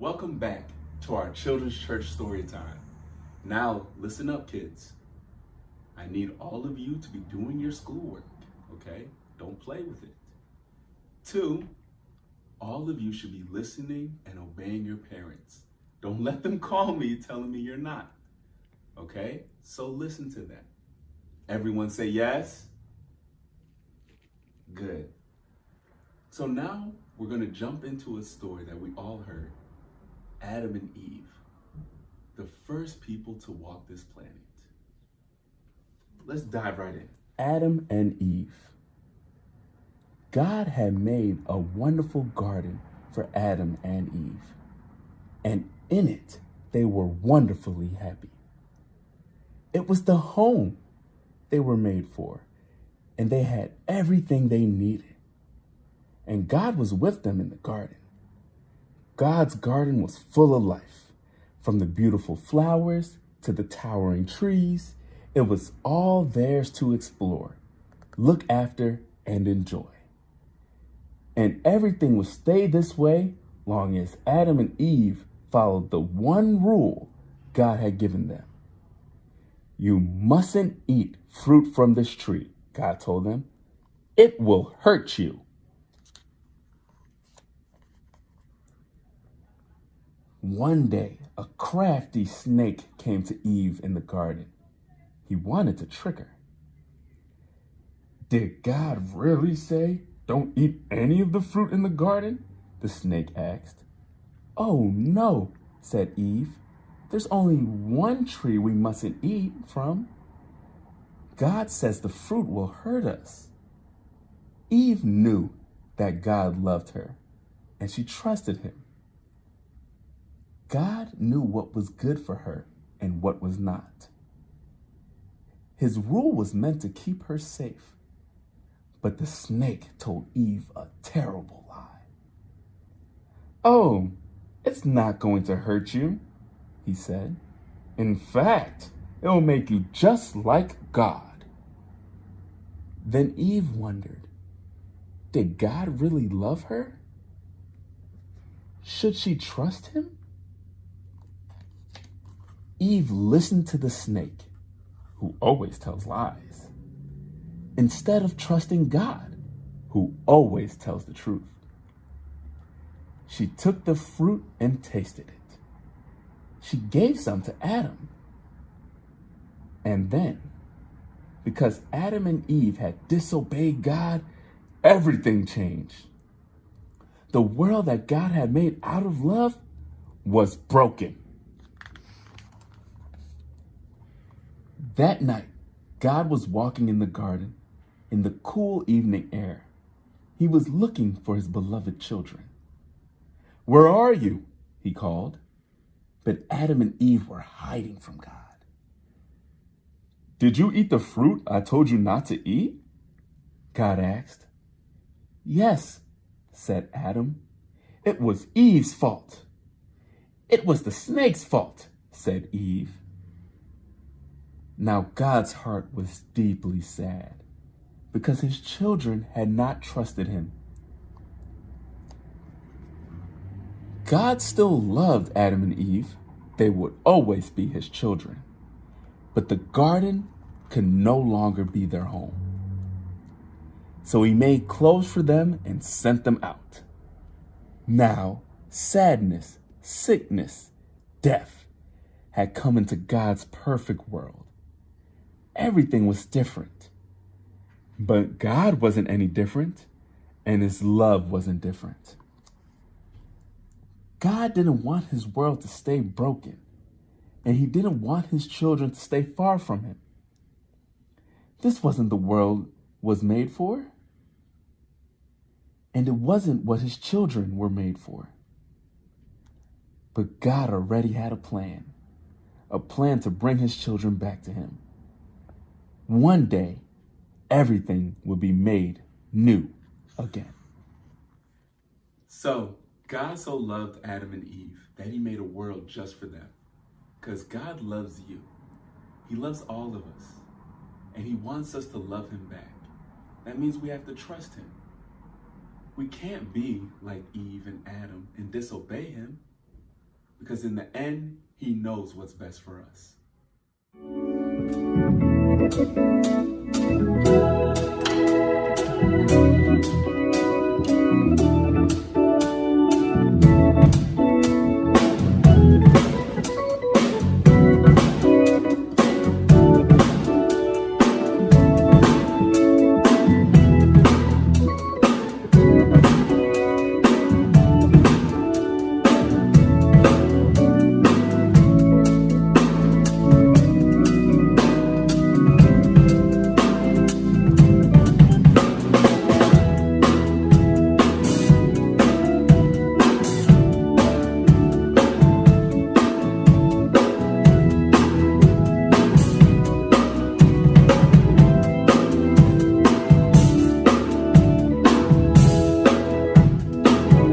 Welcome back to our Children's Church Story Time. Now, listen up, kids. I need all of you to be doing your schoolwork, okay? Don't play with it. 2, all of you should be listening and obeying your parents. Don't let them call me telling me you're not, okay? So listen to them. Everyone say yes? Good. So now we're going to jump into a story that we all heard. Adam and Eve, the first people to walk this planet. Let's dive right in. Adam and Eve. God had made a wonderful garden for Adam and Eve, and in it they were wonderfully happy. It was the home they were made for, and they had everything they needed. And God was with them in the garden. God's garden was full of life, from the beautiful flowers to the towering trees. It was all theirs to explore, look after, and enjoy. And everything would stay this way long as Adam and Eve followed the one rule God had given them. You mustn't eat fruit from this tree, God told them. It will hurt you. One day, a crafty snake came to Eve in the garden. He wanted to trick her. Did God really say, don't eat any of the fruit in the garden? The snake asked. Oh, no, said Eve. There's only one tree we mustn't eat from. God says the fruit will hurt us. Eve knew that God loved her, and she trusted him. God knew what was good for her and what was not. His rule was meant to keep her safe, but the snake told Eve a terrible lie. Oh, it's not going to hurt you, he said. In fact, it will make you just like God. Then Eve wondered, did God really love her? Should she trust him? Eve listened to the snake, who always tells lies, instead of trusting God, who always tells the truth. She took the fruit and tasted it. She gave some to Adam. And then, because Adam and Eve had disobeyed God, everything changed. The world that God had made out of love was broken. That night, God was walking in the garden in the cool evening air. He was looking for his beloved children. Where are you? He called. But Adam and Eve were hiding from God. Did you eat the fruit I told you not to eat? God asked. Yes, said Adam. It was Eve's fault. It was the snake's fault, said Eve. Now God's heart was deeply sad because his children had not trusted him. God still loved Adam and Eve. They would always be his children. But the garden could no longer be their home. So he made clothes for them and sent them out. Now, sadness, sickness, death had come into God's perfect world. Everything was different. But God wasn't any different, and his love wasn't different. God didn't want his world to stay broken, and he didn't want his children to stay far from him. This wasn't the world was made for, and it wasn't what his children were made for. But God already had a plan to bring his children back to him. One day, everything would be made new again. So, God so loved Adam and Eve that he made a world just for them. Because God loves you. He loves all of us. And he wants us to love him back. That means we have to trust him. We can't be like Eve and Adam and disobey him. because in the end, He knows what's best for us.